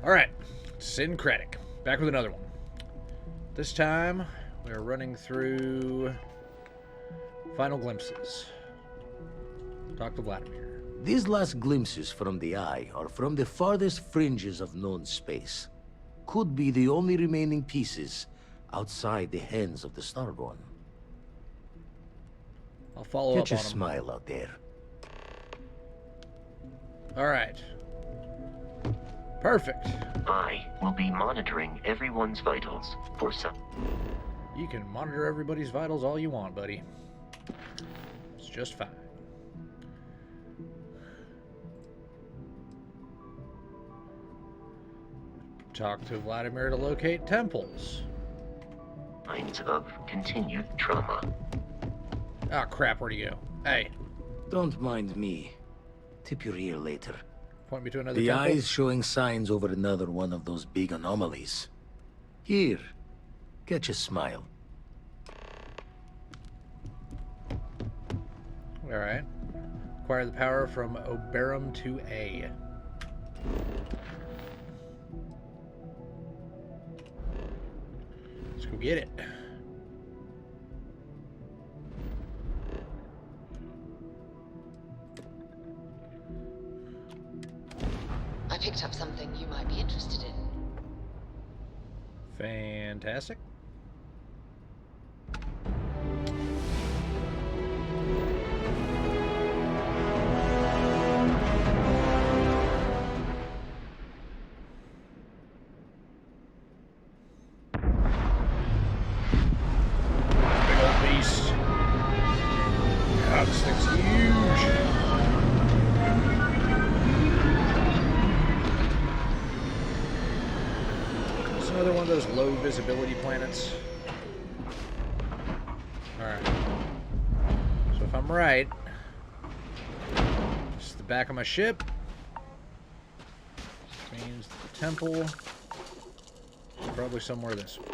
Alright, Syncretic. Back with another one. This time, we are running through Final Glimpses. Talk to Vladimir. These last glimpses from the eye are from the farthest fringes of known space. Could be the only remaining pieces outside the hands of the Starborn. I'll follow Catch up a on him. smile out there. Alright. Perfect. I will be monitoring everyone's vitals for some. You can monitor everybody's vitals all you want, buddy. It's just fine. Talk to Vladimir to locate temples. Signs of continued trauma. Ah, crap, where'd he go? Hey, Don't mind me. Tip your ear later. point me to another The temple. eye's showing signs over another one of those big anomalies. Here, catch a smile. Alright. Acquire the power from Oberum to A. Let's go get it. I picked up something you might be interested in. Fantastic. Big old beast. God, this thing's huge. It's another one of those low visibility planets. Alright. So if I'm right, this is the back of my ship. This means the temple is probably somewhere this way.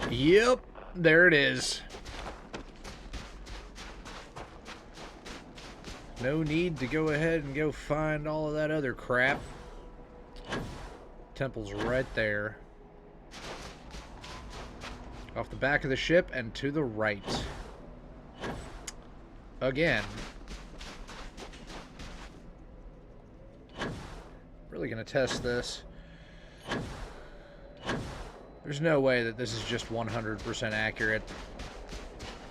Yep, there it is. No need to go ahead and go find all of that other crap. Temple's right there. Off the back of the ship and to the right. Again. Really gonna test this. There's no way that this is just 100% accurate,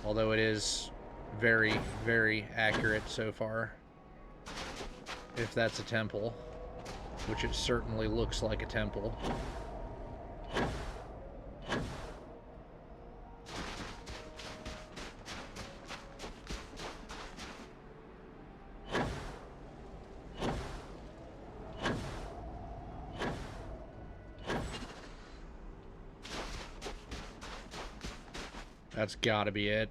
although it is very, very accurate so far. If that's a temple, which it certainly looks like a temple. That's gotta be it.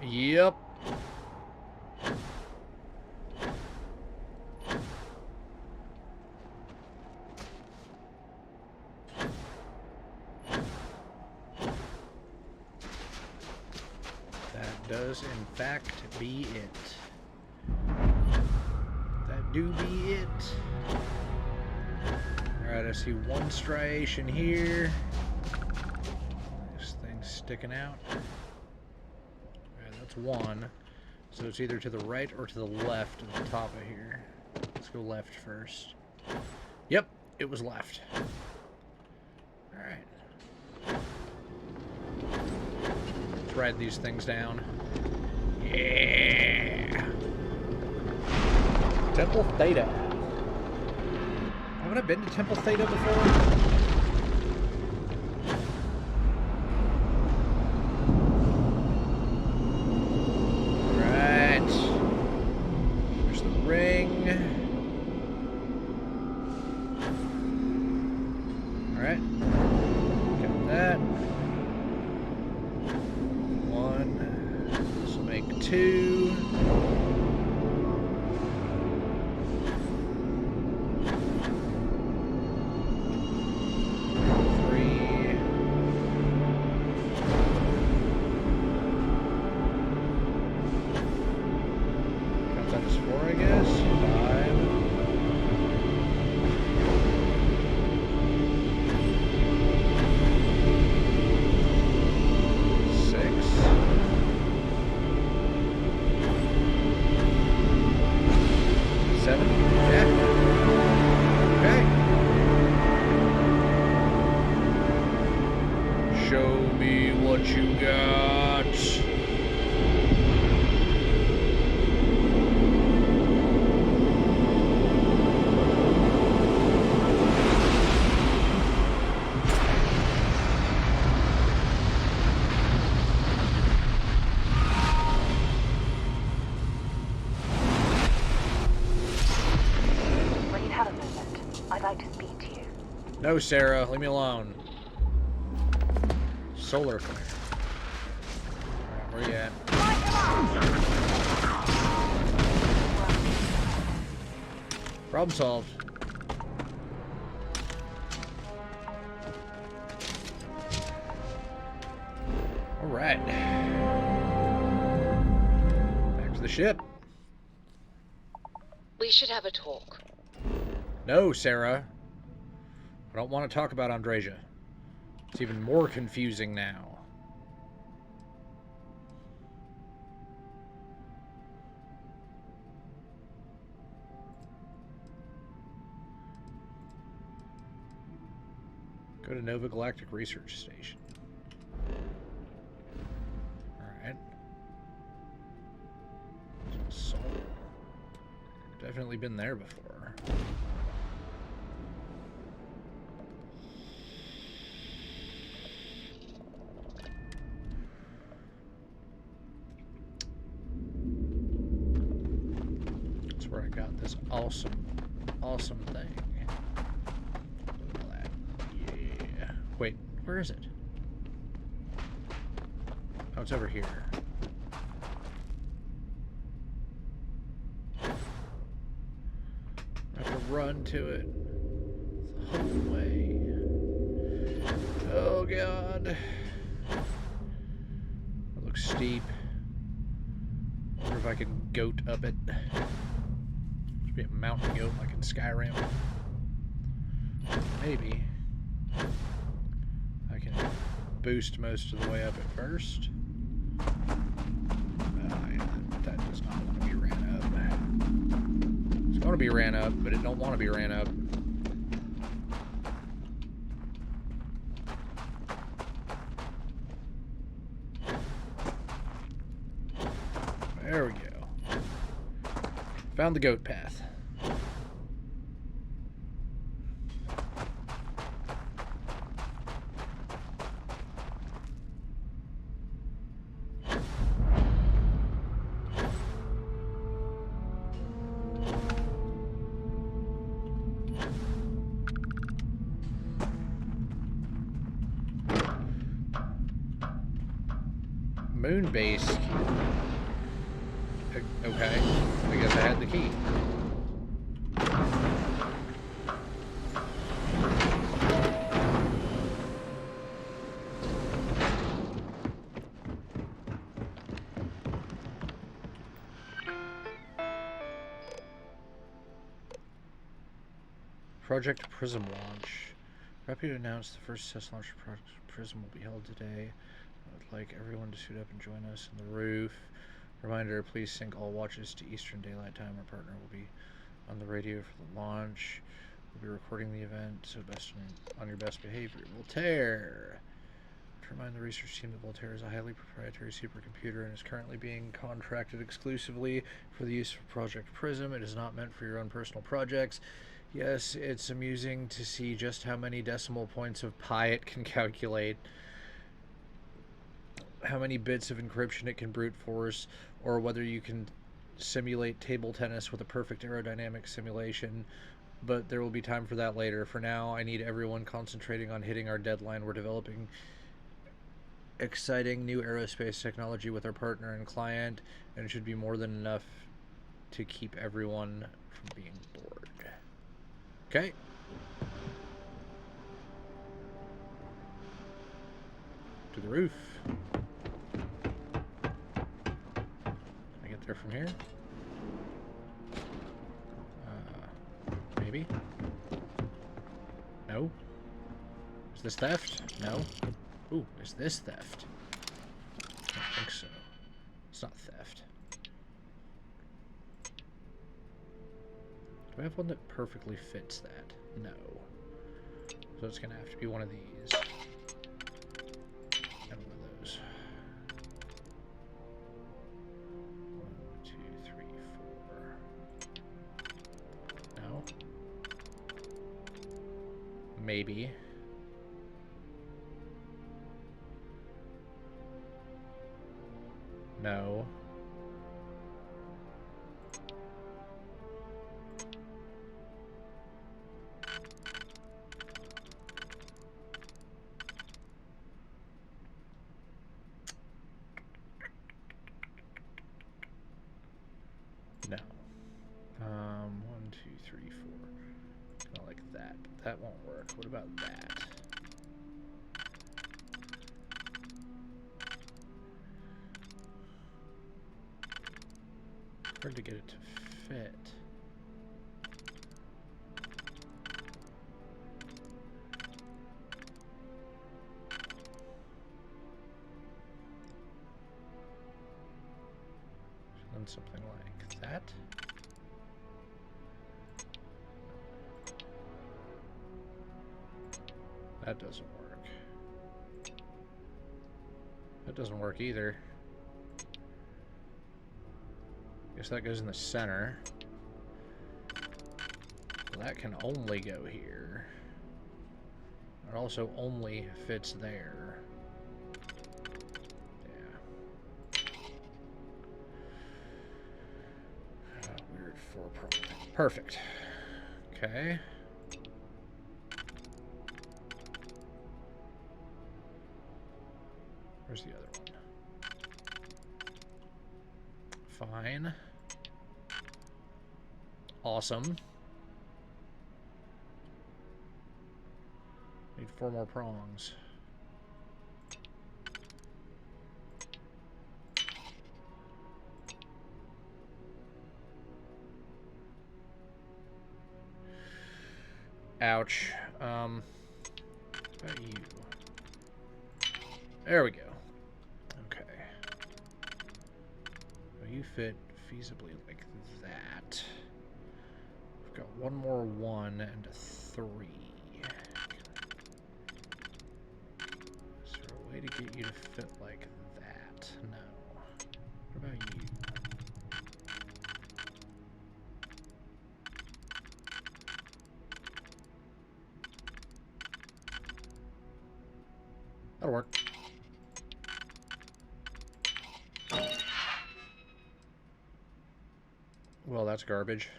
Yep. That does in fact be it. That do be it. Alright, I see one striation here. This thing's sticking out. Alright, that's one. So it's either to the right or to the left of the top of here. Let's go left first. Yep, it was left. Alright. Let's ride these things down. Yeah! Temple Theta. Haven't I been to Temple Theta before? that. 1. This will make 2. No, Sarah, leave me alone. Solar flare. Alright, where you at? Problem solved. Alright. Back to the ship. We should have a talk. No, Sarah. I don't want to talk about Andreja. It's even more confusing now. Go to Nova Galactic Research Station. Alright. Soul. Definitely been there before. Where I got this awesome thing. Yeah. Wait, where is it? Oh, it's over here. I have to run to it the whole way. Oh god. It looks steep. I wonder if I can goat up it. Be a mountain goat like in Skyrim. Maybe I can boost most of the way up at first. Yeah, that does not want to be ran up. It's going to be ran up, but it don't want to be ran up. There we go. Found the goat path. Moon base. Okay, I guess I had the key. Project Prism launch. Happy to announce the first test launch of Project Prism will be held today. I would like everyone to suit up and join us on the roof. Reminder, please sync all watches to Eastern Daylight Time. Our partner will be on the radio for the launch. We'll be recording the event, so best on your best behavior. Voltaire. To remind the research team that Voltaire is a highly proprietary supercomputer and is currently being contracted exclusively for the use of Project Prism. It is not meant for your own personal projects. Yes, it's amusing to see just how many decimal points of pi it can calculate, how many bits of encryption it can brute force, or whether you can simulate table tennis with a perfect aerodynamic simulation, but there will be time for that later. For now, I need everyone concentrating on hitting our deadline. We're developing exciting new aerospace technology with our partner and client, and it should be more than enough to keep everyone from being bored. Okay. To the roof. Can I get there from here? Maybe? No? Is this theft? No. Ooh, is this theft? I don't think so. It's not theft. Do I have one that perfectly fits that? No. So it's gonna have to be one of these. And one of those. 1, 2, 3, 4. No. Maybe. No. No. 1, 2, 3, 4. Kind of like that, but that won't work. What about that? Hard to get it to fit. Then something like that. That doesn't work. That doesn't work either. Guess that goes in the center. Well, that can only go here. It also only fits there. Yeah. Weird 4-prong. Perfect. Okay. Where's the other one? Fine. Awesome. Need 4 more prongs. Ouch. What about you? There we go. Okay. Well, you fit feasibly like that. We've got one more 1 and a 3. Is there a way to get you to fit like that? No. What about you? That'll work. Well, that's garbage.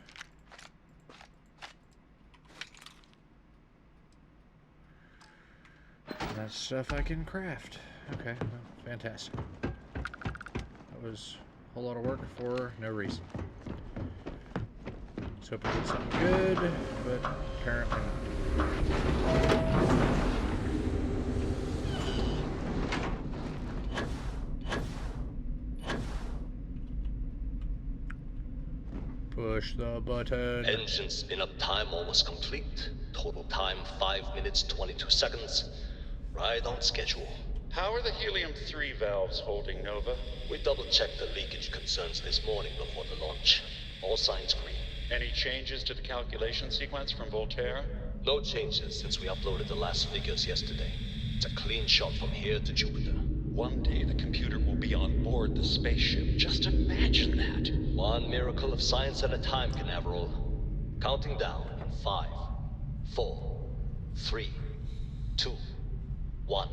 That's stuff I can craft. Okay, well, fantastic. That was a whole lot of work for no reason. Let's hope we get something good, but apparently not. Push the button. Engine spin-up time almost complete. Total time 5 minutes 22 seconds. Right on schedule. How are the helium-3 valves holding, Nova? We double-checked the leakage concerns this morning before the launch. All signs green. Any changes to the calculation sequence from Voltaire? No changes since we uploaded the last figures yesterday. It's a clean shot from here to Jupiter. One day the computer will be on board the spaceship. Just imagine that. One miracle of science at a time, Canaveral. Counting down in 5, 4, 3, 2, 1.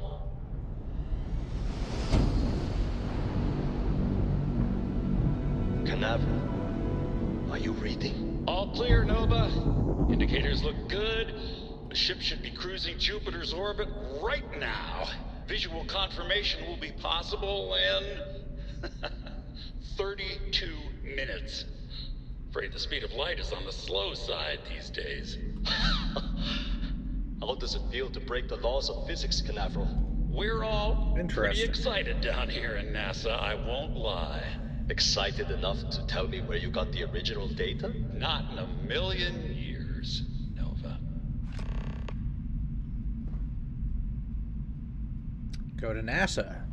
Canaveral, are you reading? All clear, Nova. Indicators look good. The ship should be cruising Jupiter's orbit right now. Visual confirmation will be possible in 32 minutes. Afraid the speed of light is on the slow side these days. How does it feel to break the laws of physics, Canaveral? We're all pretty Interesting. excited down here in NASA, I won't lie. Excited enough to tell me where you got the original data? Not in a million years, Nova. Go to NASA.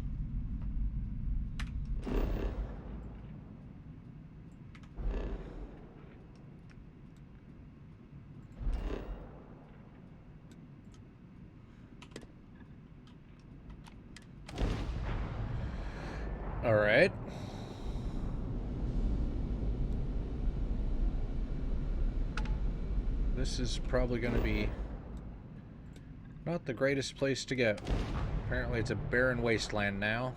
All right. This is probably going to be not the greatest place to go. Apparently it's a barren wasteland now.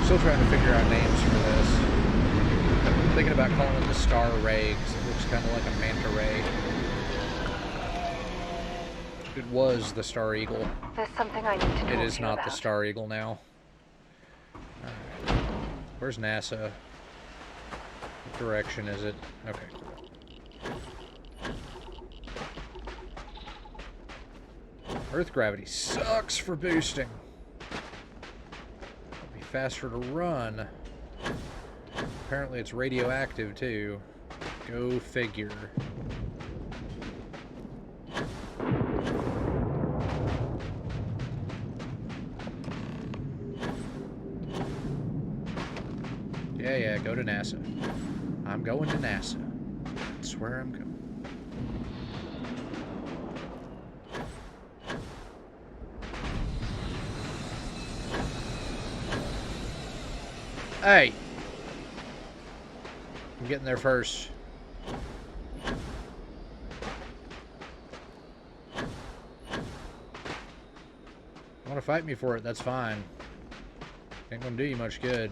Still trying to figure out names for this. I'm thinking about calling it the Star Ray because it looks kind of like a manta ray. It was the Star Eagle. There's something I need to talk to you It is not the about. Star Eagle now. Alright. Where's NASA? What direction is it? Okay. Earth gravity sucks for boosting. It'll be faster to run. Apparently it's radioactive too. Go figure. Yeah, go to NASA. I'm going to NASA. That's where I'm going. Hey! I'm getting there first. Want to fight me for it, that's fine. Ain't gonna do you much good.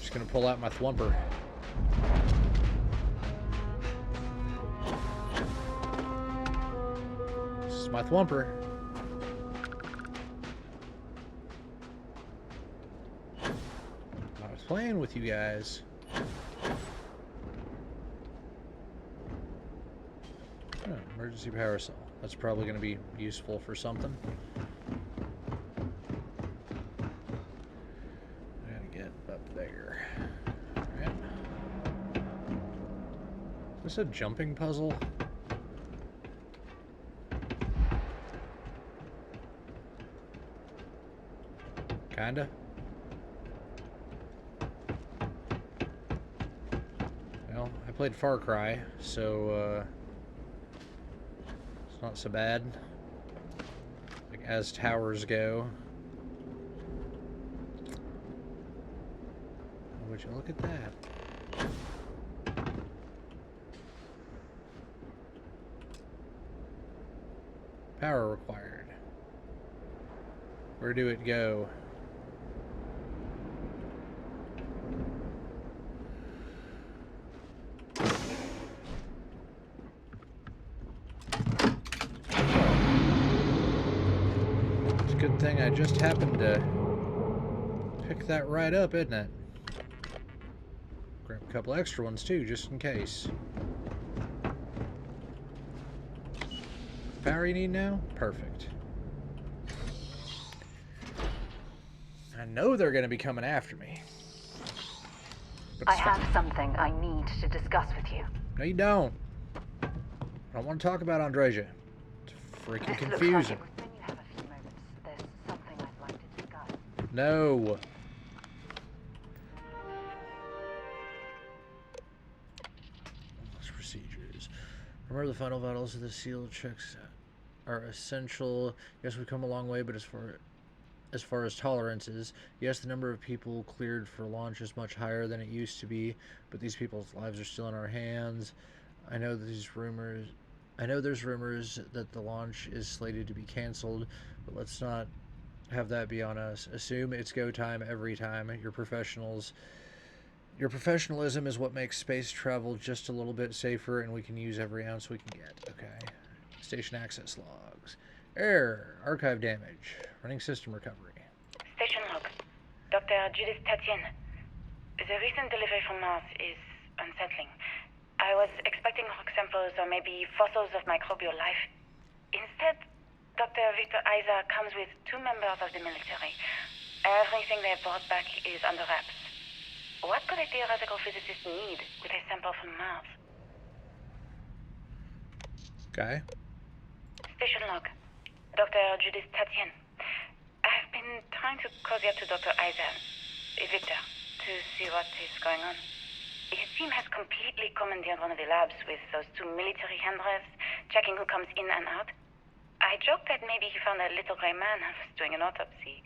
Just gonna pull out my thwumper. This is my thwumper. I was playing with you guys. Oh, emergency power cell. That's probably going to be useful for something. I gotta get up there. Alright. Is this a jumping puzzle? Kinda. Well, I played Far Cry, so it's not so bad. Like as towers go. Oh, would you look at that? Power required. Where do it go? Good thing I just happened to pick that right up, isn't it? Grab a couple extra ones too, just in case. Power you need now? Perfect. I know they're going to be coming after me. But I it's fine. have something I need to discuss with you. No, you don't. I don't want to talk about Andreja. It's freaking This confusing. looks like when you have a few moments, there's something I'd like to discuss. No. Procedures. Remember the final vitals of the seal checks are essential. Yes, we've come a long way, but as far as tolerances, yes, the number of people cleared for launch is much higher than it used to be, but these people's lives are still in our hands. I know there's rumors that the launch is slated to be canceled, but let's not have that be on us. Assume it's go time every time. Your professionalism is what makes space travel just a little bit safer, and we can use every ounce we can get. Okay. Station access logs. Error. Archive damage. Running system recovery. Station log. Dr. Judith Tatienne. The recent delivery from Mars is unsettling. I was expecting rock samples or maybe fossils of microbial life. Instead, Dr. Victor Isa comes with 2 members of the military. Everything they brought back is under wraps. What could a theoretical physicist need with a sample from Mars? Okay. Station log. Dr. Judith Tatienne. I've been trying to cozy up to Dr. Isa, Victor, to see what is going on. His team has completely commandeered one of the labs with those 2 military handrails, checking who comes in and out. I joked that maybe he found a little gray man who was doing an autopsy,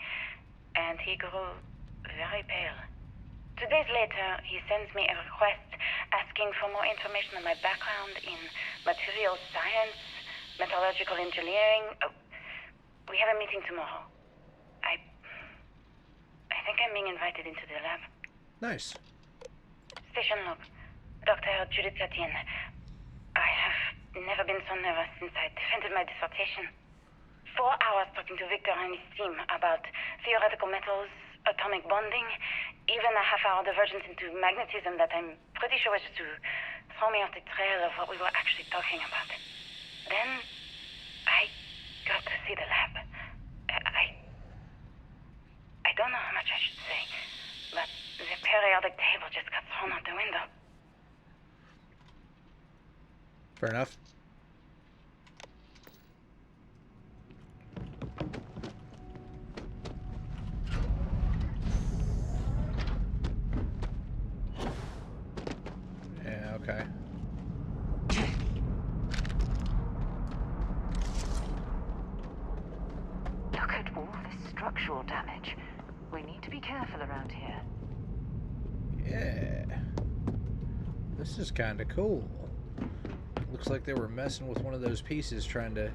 and he grew very pale. 2 days later, he sends me a request asking for more information on my background in material science, metallurgical engineering. Oh, we have a meeting tomorrow. I think I'm being invited into the lab. Nice. Station log. Dr. Judith Tatienne. I have never been so nervous since I defended my dissertation. 4 hours talking to Victor and his team about theoretical metals, atomic bonding, even a half-hour divergence into magnetism that I'm pretty sure was just to throw me off the trail of what we were actually talking about. Then, I got to see the lab. I don't know how much I should say, but the periodic table just got thrown out the window. Fair enough. Yeah, okay. Look at all this structural damage. We need to be careful around here. Yeah. This is kind of cool. Looks like they were messing with one of those pieces trying to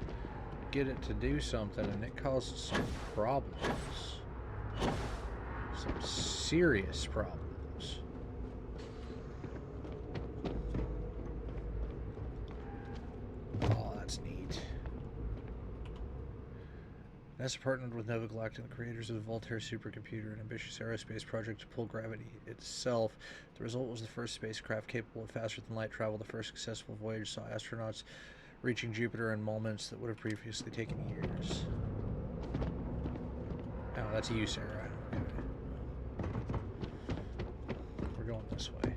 get it to do something, and it caused some problems. Some serious problems. Oh, that's neat. NASA partnered with Nova Galactic, the creators of the Voltaire supercomputer, an ambitious aerospace project to pull gravity itself. The result was the first spacecraft capable of faster-than-light travel. The first successful voyage saw astronauts reaching Jupiter in moments that would have previously taken years. Oh, that's you, Sarah. Okay. We're going this way.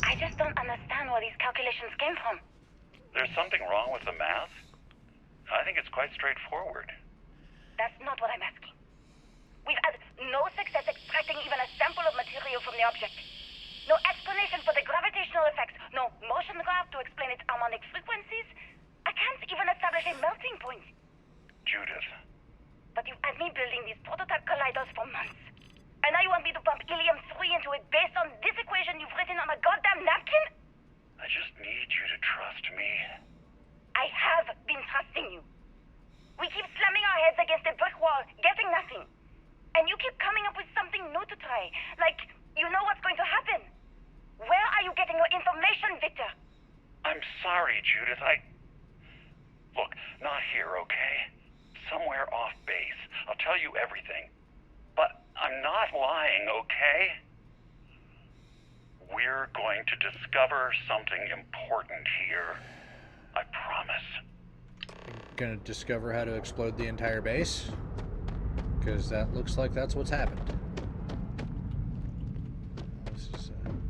I just don't understand where these calculations came from. There's something wrong with the math? I think it's quite straightforward. That's not what I'm asking. We've had no success extracting even a sample of material from the object. No explanation for the gravitational effects. No motion graph to explain its harmonic frequencies. I can't even establish a melting point. Judith. But you've had me building these prototype colliders for months. And now you want me to pump helium-3 into it based on this equation you've written on a goddamn napkin? I just need you to trust me. I have been trusting you. We keep slamming our heads against a brick wall, getting nothing. And you keep coming up with something new to try. Like, you know what's going to happen. Where are you getting your information, Victor? I'm sorry, Judith. Look, not here, okay? Somewhere off base. I'll tell you everything. But I'm not lying, okay? We're going to discover something important here. I promise. Gonna discover how to explode the entire base? Because that looks like that's what's happened. This is an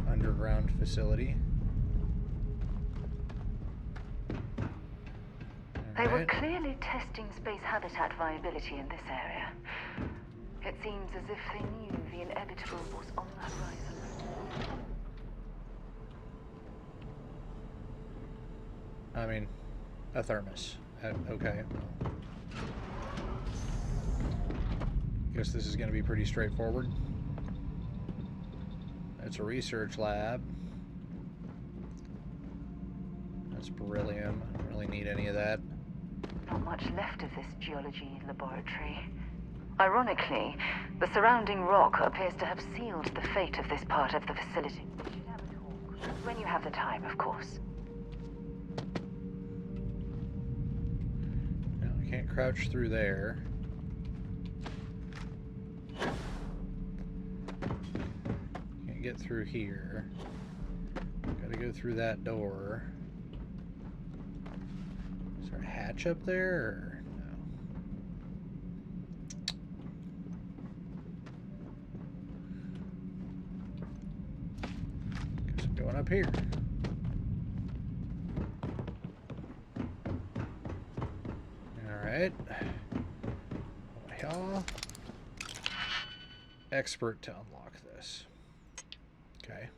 underground facility. They were clearly testing space habitat viability in this area. It seems as if they knew the inevitable was on the horizon. I mean, a thermos. Okay. Guess this is going to be pretty straightforward. It's a research lab. That's beryllium. I don't really need any of that. Not much left of this geology laboratory. Ironically, the surrounding rock appears to have sealed the fate of this part of the facility. We should have a talk. When you have the time, of course. No, I can't crouch through there. Can't get through here. Gotta go through that door. Is there a hatch up there, or no? Guess I'm going up here. Alright. Well, expert to unlock this. Okay.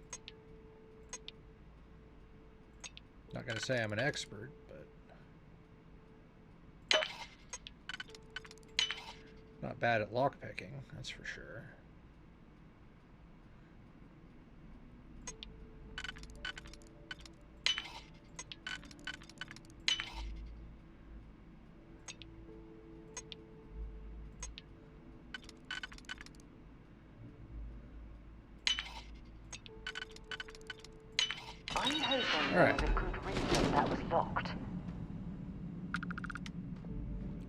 Not gonna say I'm an expert, but not bad at lockpicking, that's for sure. I'm hoping All right. there was a good reason that was locked.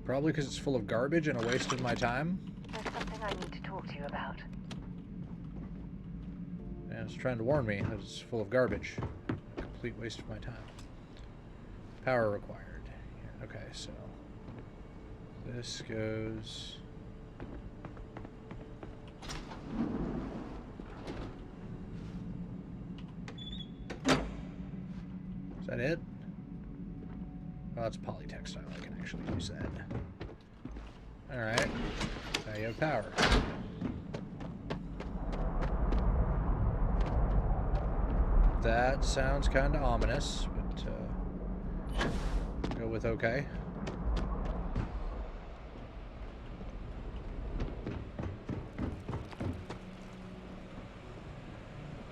Probably because it's full of garbage and a waste of my time. There's something I need to talk to you about. And it's trying to warn me that it's full of garbage. A complete waste of my time. Power required. Yeah, okay, so this goes. Is that it? Oh, that's polytextile. I can actually use that. Alright. Now you have power. That sounds kind of ominous, but go with okay.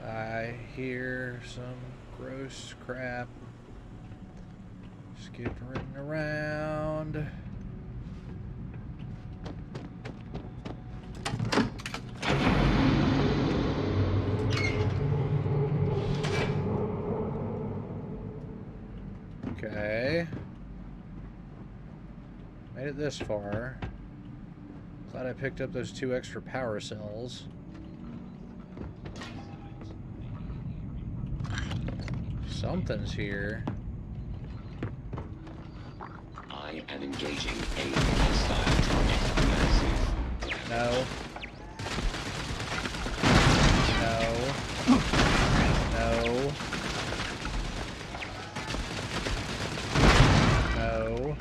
I hear some gross crap skittering around. Okay. Made it this far. Glad I picked up those 2 extra power cells. Something's here. I am engaging a hostile massive. No. No. No. No.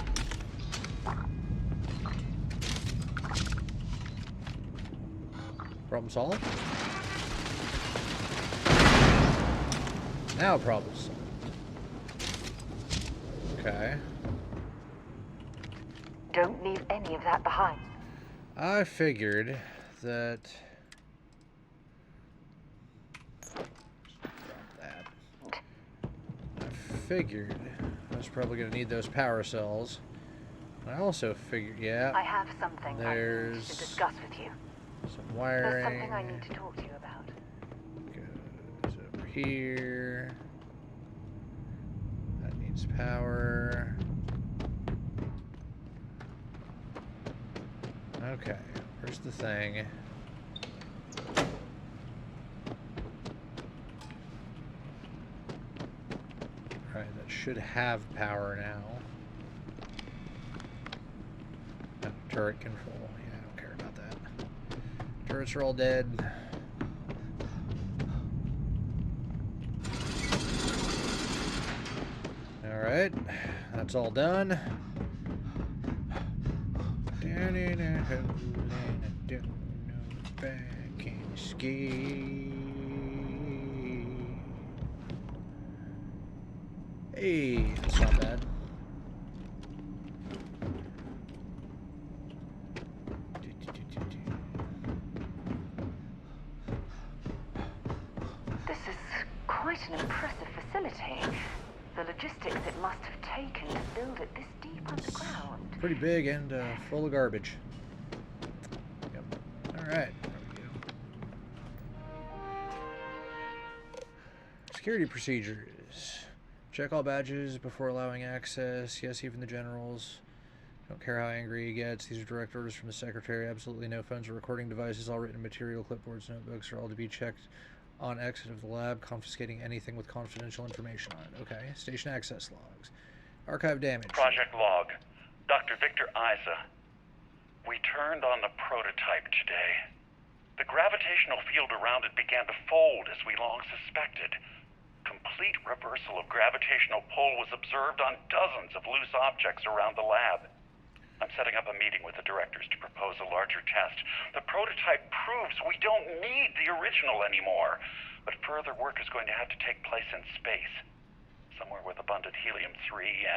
Problem solved? Now problem solved. Okay. Don't leave any of that behind. I figured that... figured I was probably going to need those power cells. I also figured, yeah, I have something I need to there's discuss with you. some wiring. There's something I need to talk to you about. Goes over here. That needs power. Okay, where's the thing? Alright, that should have power now. No, turret control. Yeah, I don't care about that. Turrets are all dead. Alright, that's all done. Down in a hole and I don't know if I can escape. Hey, that's not bad. This is quite an impressive facility. The logistics it must have taken to build it this deep underground. Pretty big and full of garbage. Yep. All right. There we go. Security procedures. Check all badges before allowing access. Yes, even the generals. Don't care how angry he gets. These are direct orders from the secretary. Absolutely no phones or recording devices. All written material, clipboards, notebooks are all to be checked on exit of the lab. Confiscating anything with confidential information on it. Okay. Station access logs. Archive damage. Project log. Dr. Victor Isa. We turned on the prototype today. The gravitational field around it began to fold as we long suspected. Complete reversal of gravitational pull was observed on dozens of loose objects around the lab. I'm setting up a meeting with the directors to propose a larger test. The prototype proves we don't need the original anymore, but further work is going to have to take place in space. Somewhere with abundant helium-3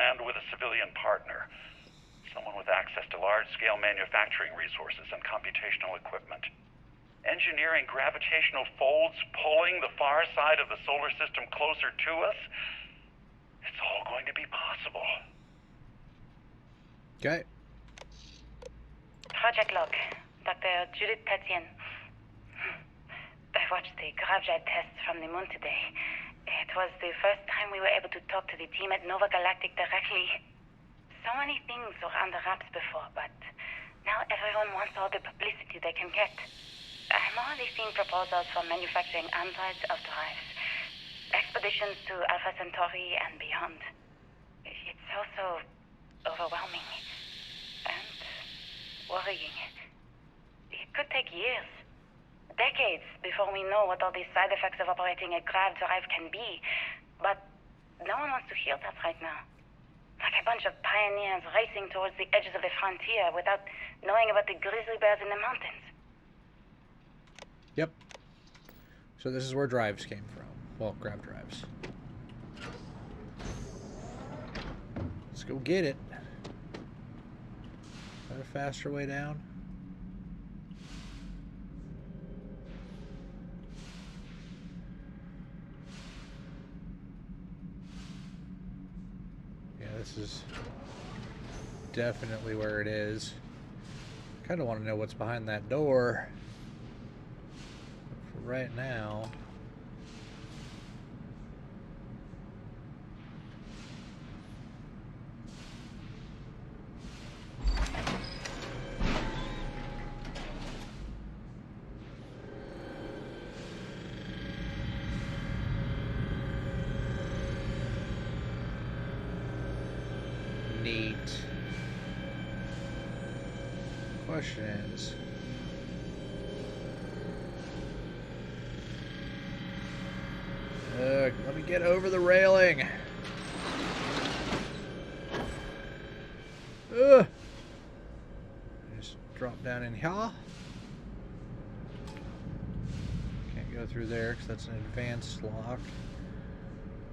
and with a civilian partner. Someone with access to large-scale manufacturing resources and computational equipment. Engineering gravitational folds pulling the far side of the solar system closer to us. It's all going to be possible. Okay. Project log. Dr. Judith Tatien. I watched the gravjet tests from the moon today. It was the first time we were able to talk to the team at Nova Galactic directly. So many things were under wraps before, but now everyone wants all the publicity they can get. I'm already seeing proposals for manufacturing androids of drives. Expeditions to Alpha Centauri and beyond. It's also overwhelming. And worrying. It could take years. Decades before we know what all these side effects of operating a grav drive can be. But no one wants to hear that right now. Like a bunch of pioneers racing towards the edges of the frontier without knowing about the grizzly bears in the mountains. Yep. So this is where drives came from. Well, grav drives. Let's go get it. Is that a faster way down? Yeah, this is definitely where it is. Kind of want to know what's behind that door. For right now. Neat. Question is, let me get over the railing. Just drop down in here. Can't go through there because that's an advanced lock.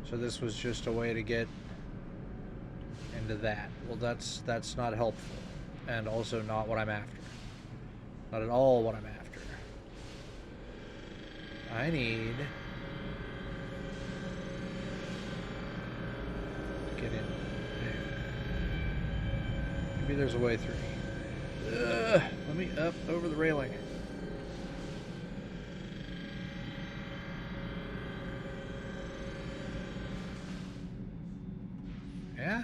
So this was just a way to get into that. Well, that's not helpful, and also not what I'm after. Not at all what I'm after. I need to get in there. Maybe there's a way through. Let me up over the railing. Yeah?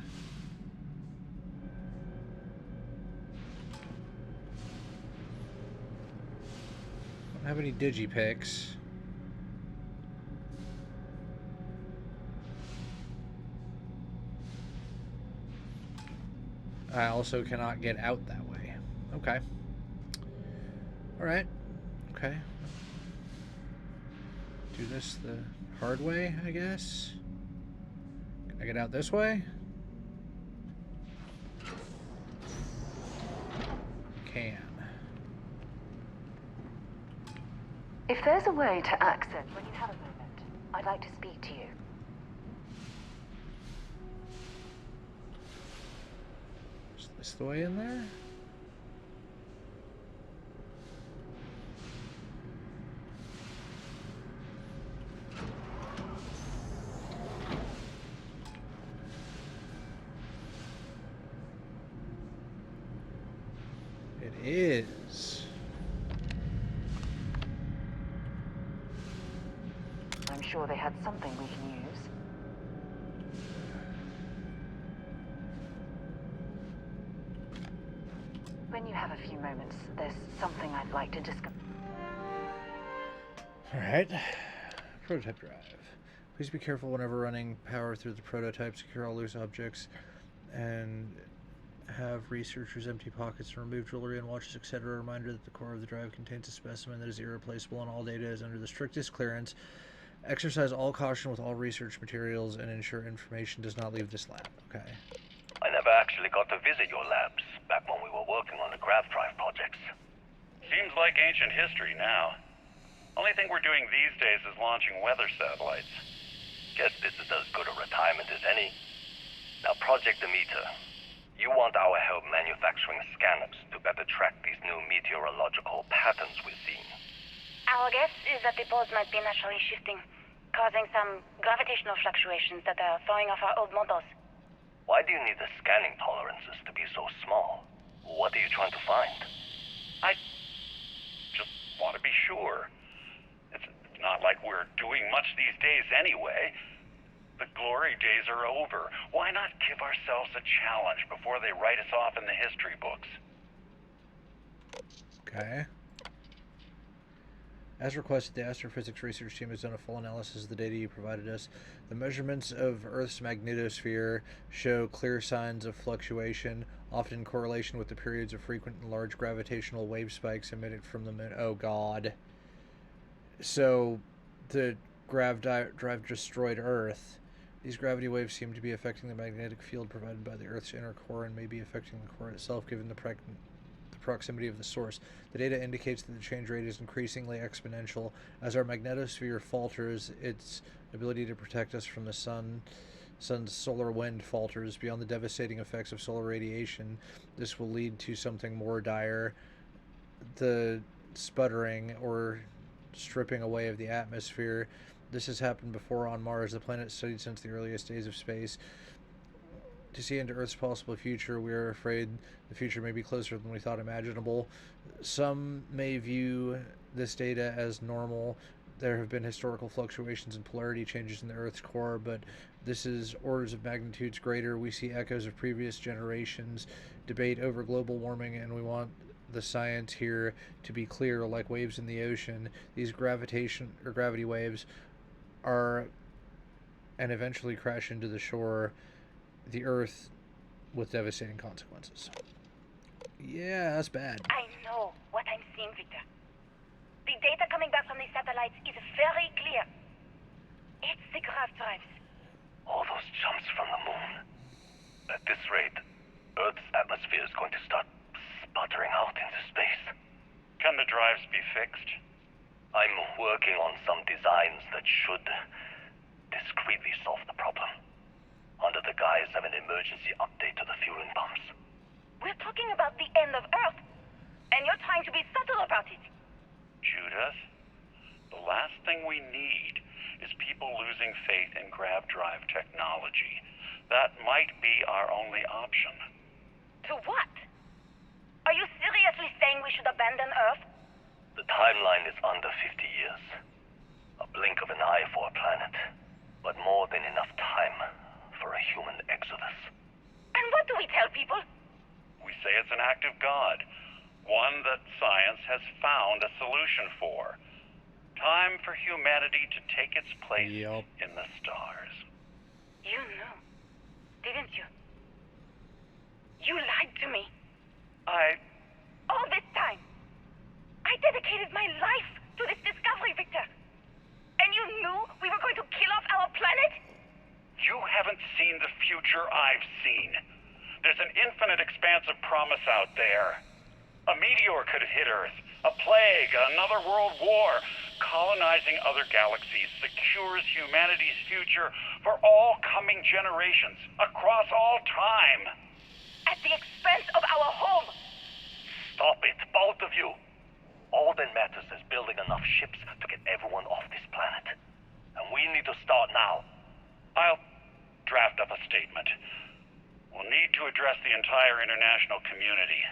Don't have any digipicks. I also cannot get out that way. Okay. Alright. Okay. Do this the hard way, I guess. Can I get out this way? Can. If there's a way to access when you have a moment, I'd like to speak to you. Is this the way in there? is. I'm sure they had something we can use. When you have a few moments, there's something I'd like to discuss. Alright. Prototype drive. Please be careful whenever running power through the prototype. Secure all loose objects and have researchers empty pockets to remove jewelry and watches, etc. Reminder that the core of the drive contains a specimen that is irreplaceable and all data is under the strictest clearance. Exercise all caution with all research materials and ensure information does not leave this lab. Okay. I never actually got to visit your labs back when we were working on the grav drive projects. Seems like ancient history now. Only thing we're doing these days is launching weather satellites. Guess this is as good a retirement as any. Now, Project Demeter, you want our help manufacturing scanners to better track these new meteorological patterns we're seeing. Our guess is that the poles might be naturally shifting, causing some gravitational fluctuations that are throwing off our old models. Why do you need the scanning tolerances to be so small? What are you trying to find? I just want to be sure. It's not like we're doing much these days anyway. The glory days are over. Why not give ourselves a challenge before they write us off in the history books? Okay. As requested, the astrophysics research team has done a full analysis of the data you provided us. The measurements of Earth's magnetosphere show clear signs of fluctuation, often in correlation with the periods of frequent and large gravitational wave spikes emitted from the moon. Oh, God. So, the drive destroyed Earth. These gravity waves seem to be affecting the magnetic field provided by the Earth's inner core and may be affecting the core itself, given the proximity of the source. The data indicates that the change rate is increasingly exponential. As our magnetosphere falters, its ability to protect us from the sun's solar wind falters. Beyond the devastating effects of solar radiation, this will lead to something more dire: the sputtering or stripping away of the atmosphere. This has happened before on Mars, the planet studied since the earliest days of space. To see into Earth's possible future, we are afraid the future may be closer than we thought imaginable. Some may view this data as normal. There have been historical fluctuations and polarity changes in the Earth's core, but this is orders of magnitudes greater. We see echoes of previous generations, debate over global warming, and we want the science here to be clear. Like waves in the ocean, these gravity waves are and eventually crash into the shore, the Earth, with devastating consequences. Yeah, that's bad. I know what I'm seeing, Victor. The data coming back from the satellites is very clear. It's the grav drives. All those jumps from the moon. At this rate, Earth's atmosphere is going to start sputtering out into space. Can the drives be fixed? I'm working on some designs that should discreetly solve the problem, under the guise of an emergency update to the fueling pumps. We're talking about the end of Earth, and you're trying to be subtle about it. Judith, the last thing we need is people losing faith in grav drive technology. That might be our only option. To what? Are you seriously saying we should abandon Earth? The timeline is under 50 years. A blink of an eye for a planet, but more than enough time for a human exodus. And what do we tell people? We say it's an act of God, one that science has found a solution for. Time for humanity to take its place in the stars. You knew, didn't you? You lied to me. All this time, I dedicated my life to this discovery, Victor. And you knew we were going to kill off our planet? You haven't seen the future I've seen. There's an infinite expanse of promise out there. A meteor could hit Earth, a plague, another world war. Colonizing other galaxies secures humanity's future for all coming generations, across all time. At the expense of our home. Stop it, both of you. All that matters is building enough ships to get everyone off this planet. And we need to start now. I'll draft up a statement. We'll need to address the entire international community.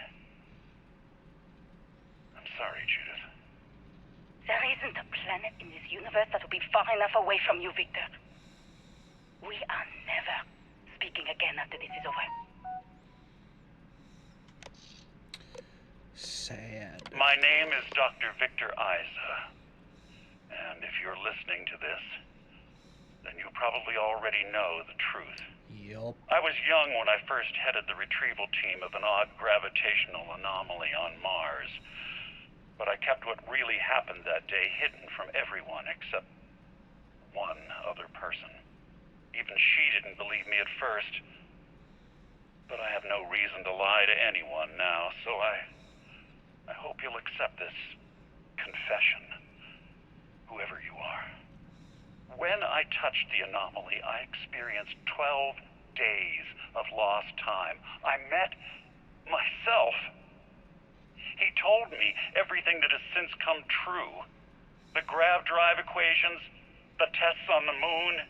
planet in this universe that will be far enough away from you, Victor. We are never speaking again after this is over. Sad. My name is Dr. Victor Isa. And if you're listening to this, then you probably already know the truth. Yup. I was young when I first headed the retrieval team of an odd gravitational anomaly on Mars. But I kept what really happened that day hidden from everyone except one other person. Even she didn't believe me at first. But I have no reason to lie to anyone now, so I hope you'll accept this confession, whoever you are. When I touched the anomaly, I experienced 12 days of lost time. I met myself. He told me everything that has since come true. The grav drive equations, the tests on the moon,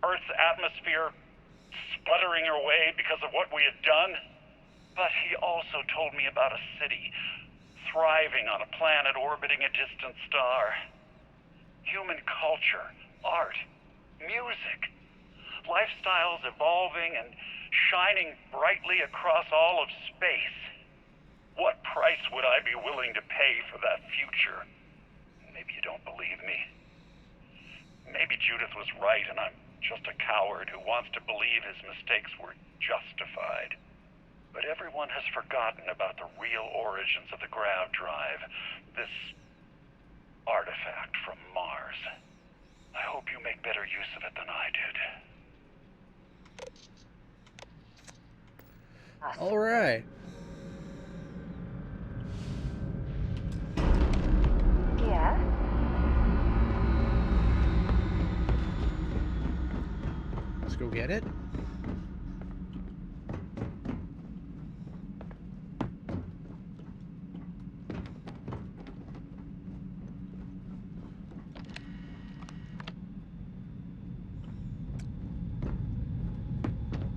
Earth's atmosphere sputtering away because of what we had done. But he also told me about a city thriving on a planet orbiting a distant star. Human culture, art, music, lifestyles evolving and shining brightly across all of space. What price would I be willing to pay for that future? Maybe you don't believe me. Maybe Judith was right and I'm just a coward who wants to believe his mistakes were justified. But everyone has forgotten about the real origins of the grav drive, this artifact from Mars. I hope you make better use of it than I did. All right. Yeah? Let's go get it.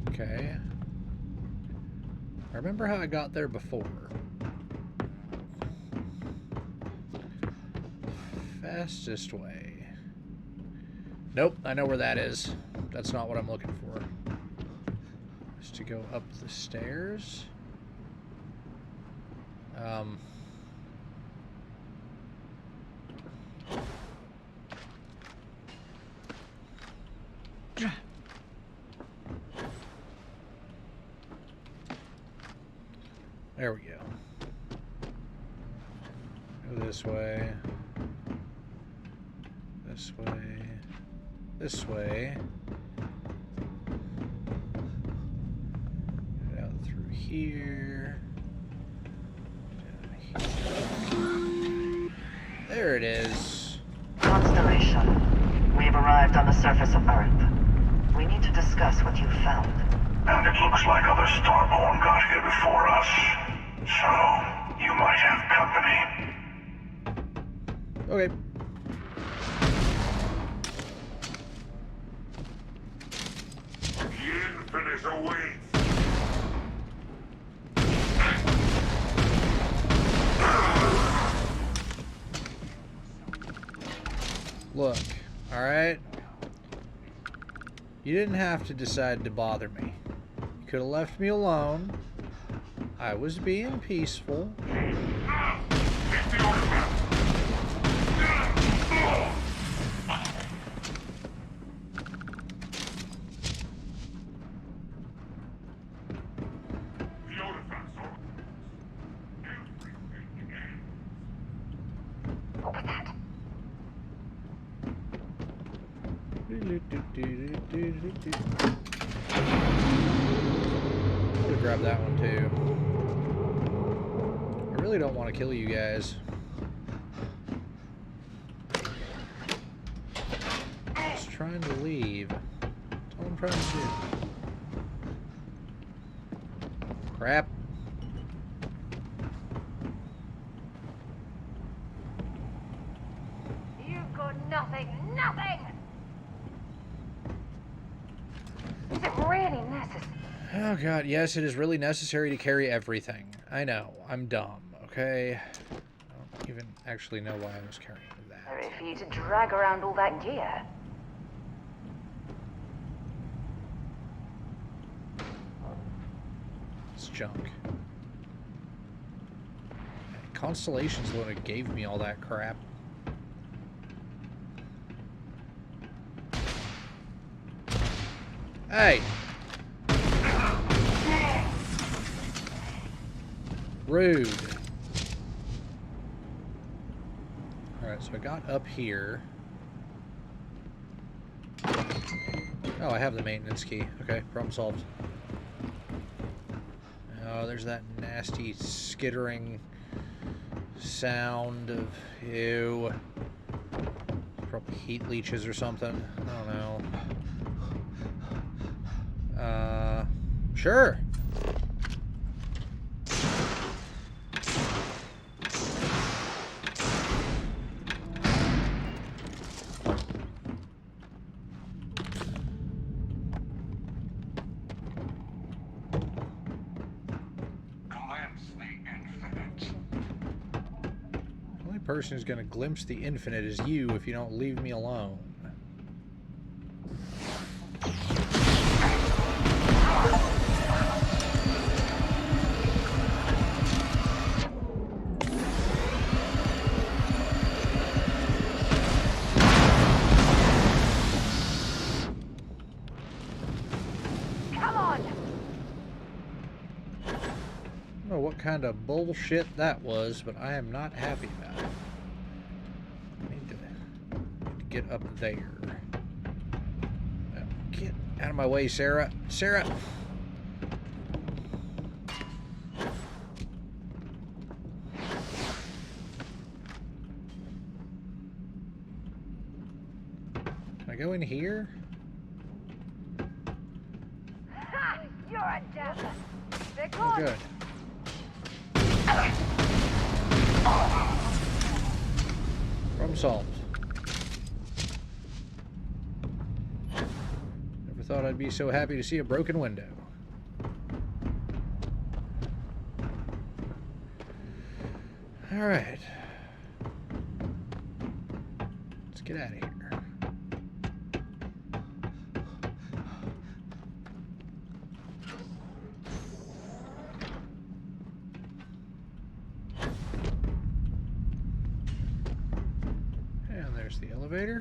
Okay. I remember how I got there before. Fastest way. Nope, I know where that is. That's not what I'm looking for. Just to go up the stairs. There we go. Go this way. This way. This way. Get out through here. Down here. There it is. Constellation. We've arrived on the surface of Earth. We need to discuss what you found. And it looks like other Starborn got here before us. So, you might have company. Okay. The infinite awaits. Look, alright? You didn't have to decide to bother me. You could have left me alone. I was being peaceful. What was that? I'm gonna grab that one too. I really don't want to kill you guys. Just trying to leave. That's all I'm trying to do. Crap. You've got nothing, nothing! Is it really necessary? Oh god, yes, it is really necessary to carry everything. I know, I'm dumb, okay? I don't even actually know why I was carrying that. Sorry for you to drag around all that gear. It's junk. Constellation's the one who gave me all that crap. Hey! Rude. Alright, so I got up here. Oh, I have the maintenance key. Okay, problem solved. Oh, there's that nasty skittering sound of ew. Probably heat leeches or something. I don't know. Sure. The only person who's going to glimpse the infinite is you if you don't leave me alone. I don't know what kind of bullshit that was, but I am not happy about it. I need to get up there. Get out of my way, Sarah. Sarah! Can I go in here? Ha! You're a devil. Oh, good. Problem solved. Never thought I'd be so happy to see a broken window. All right. Let's get out of here. And there's the elevator.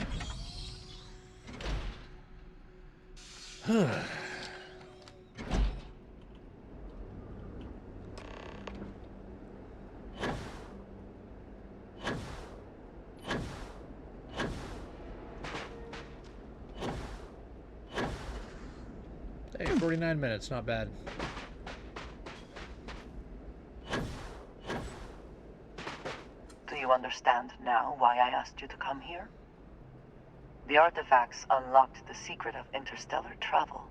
Hey, 49 minutes, not bad. Do you understand now why I asked you to come here? The artifacts unlocked the secret of interstellar travel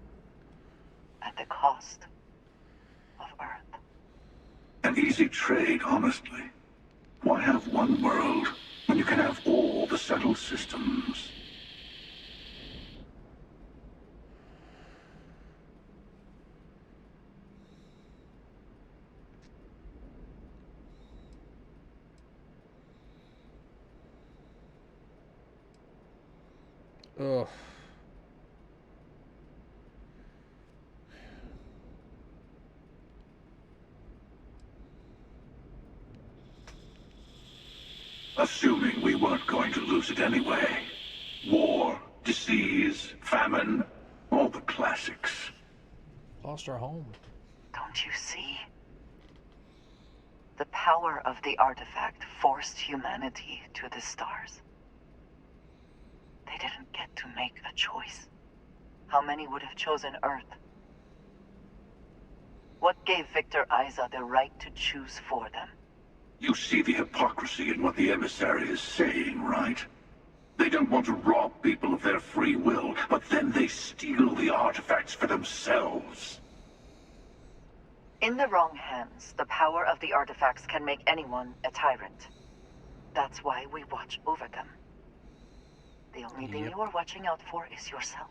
at the cost of Earth. An easy trade, honestly. Why have one world when you can have all the settled systems? Ugh. Assuming we weren't going to lose it anyway. War, disease, famine, all the classics. Lost our home. Don't you see? The power of the artifact forced humanity to the stars. They didn't get to make a choice. How many would have chosen Earth? What gave Victor Isa the right to choose for them? You see the hypocrisy in what the emissary is saying, right? They don't want to rob people of their free will, but then they steal the artifacts for themselves. In the wrong hands, the power of the artifacts can make anyone a tyrant. That's why we watch over them. The only thing you are watching out for is yourself.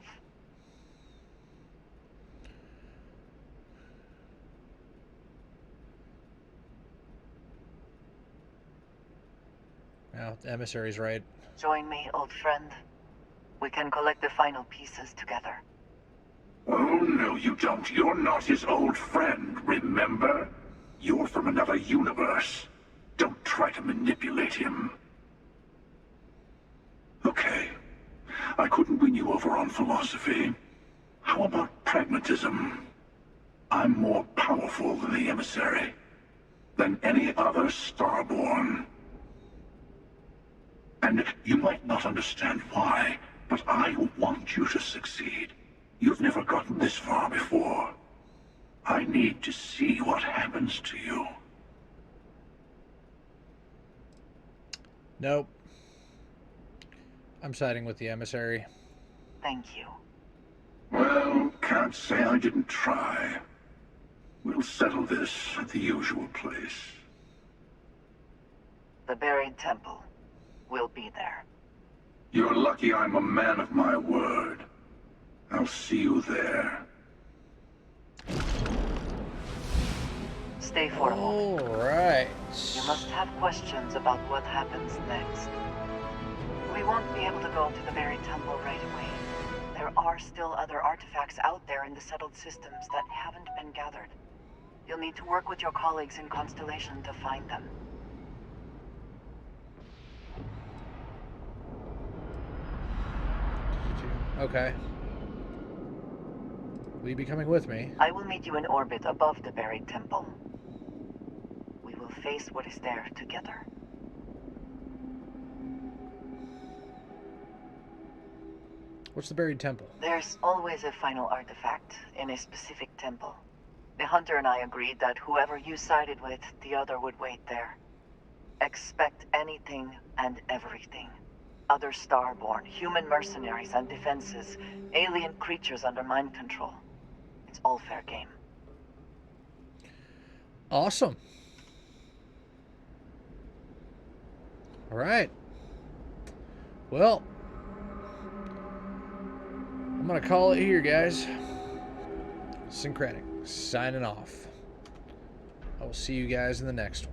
Oh, the emissary's right. Join me, old friend. We can collect the final pieces together. Oh, no, you don't. You're not his old friend, remember? You're from another universe. Don't try to manipulate him. Okay. I couldn't win you over on philosophy. How about pragmatism? I'm more powerful than the emissary. Than any other Starborn. And you might not understand why, but I want you to succeed. You've never gotten this far before. I need to see what happens to you. Nope. I'm siding with the emissary. Thank you. Well, can't say I didn't try. We'll settle this at the usual place. The buried temple. We'll be there. You're lucky I'm a man of my word. I'll see you there. Stay for a moment. Alright. You must have questions about what happens next. We won't be able to go to the buried temple right away. There are still other artifacts out there in the settled systems that haven't been gathered. You'll need to work with your colleagues in Constellation to find them. Okay. Will you be coming with me? I will meet you in orbit above the buried temple. We will face what is there together. What's the buried temple? There's always a final artifact in a specific temple. The hunter and I agreed that whoever you sided with, the other would wait there. Expect anything and everything. Other Starborn, human mercenaries and defenses, alien creatures under mind control. It's all fair game. Awesome. Alright. Well, I'm going to call it here, guys. Syncretic, signing off. I will see you guys in the next one.